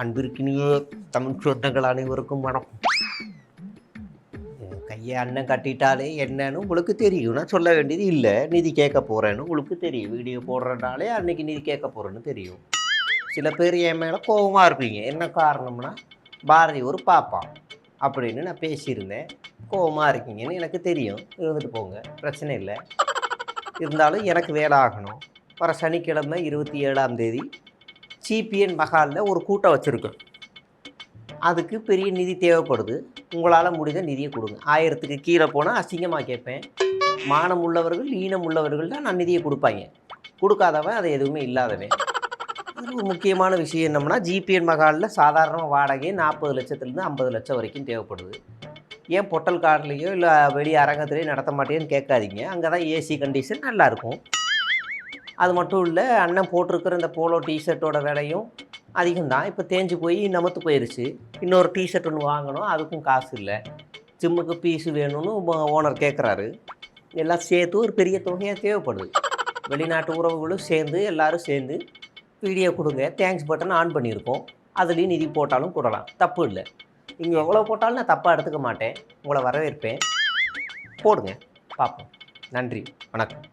அன்பிற்கினிய தமிழ் சொந்தங்கள் அனைவருக்கும் வணக்கம். கையை அண்ணன் கட்டிட்டாலே என்னன்னு உங்களுக்கு தெரியும். நான் சொல்ல வேண்டியது இல்லை. நிதி கேட்க போகிறேன்னு உங்களுக்கு தெரியும். வீடியோ போடுறதுனாலே அன்னைக்கு நிதி கேட்க போகிறேன்னு தெரியும். சில பேர் என் மேலே கோபமாக இருப்பீங்க. என்ன காரணம்னா, பாரதி ஒரு பாப்பா அப்படின்னு நான் பேசியிருந்தேன். கோபமாக இருக்கீங்கன்னு எனக்கு தெரியும். இருந்துட்டு போங்க, பிரச்சனை இல்லை. இருந்தாலும் எனக்கு வேலை ஆகணும். வர சனிக்கிழமை 27ஆம் தேதி சிபிஎன் மஹாலில் ஒரு கூட்டம் வச்சுருக்கோம். அதுக்கு பெரிய நிதி தேவைப்படுது. உங்களால் முடிந்த நிதியை கொடுங்க. 1000க்கு கீழே போனால் அசிங்கமாக கேட்பேன். மானம் உள்ளவர்கள், ஈனம் உள்ளவர்கள் தான் நான் நிதியை கொடுப்பாங்க. கொடுக்காதவன் அது எதுவுமே இல்லாதவன். அது ஒரு முக்கியமான விஷயம் என்னம்னா, ஜிபிஎன் மஹாலில் சாதாரண வாடகை 40 லட்சத்துலேருந்து 50 லட்சம் வரைக்கும் தேவைப்படுது. ஏன் பொட்டல் கார்லேயோ இல்லை வெளி அரங்கத்துலேயோ நடத்த மாட்டேன்னு கேட்காதீங்க. அங்கே தான் ஏசி கண்டிஷன் நல்லாயிருக்கும். அது மட்டும் இல்லை, அண்ணன் போட்டிருக்கிற இந்த போலோ டிஷர்ட்டோட விலையும் அதிகம்தான். இப்போ தேஞ்சு போய் நமத்து போயிடுச்சு. இன்னொரு டிஷர்ட் ஒன்று வாங்கணும், அதுக்கும் காசு இல்லை. ஜிம்முக்கு பீஸு வேணும்னு ஓனர் கேட்குறாரு. எல்லாம் சேர்த்து ஒரு பெரிய தொகையாக தேவைப்படுது. வெளிநாட்டு உறவுகளும் சேர்ந்து எல்லோரும் சேர்ந்து வீடியோ கொடுங்க, தேங்க்ஸ் பட்டன் ஆன் பண்ணியிருக்கோம். அதுலேயும் நிதி போட்டாலும் போடலாம், தப்பு இல்லை. நீங்கள் எவ்வளோ போட்டாலும் நான் தப்பாக எடுத்துக்க மாட்டேன். உங்களை வரவேற்பேன். போடுங்க, பார்ப்போம். நன்றி, வணக்கம்.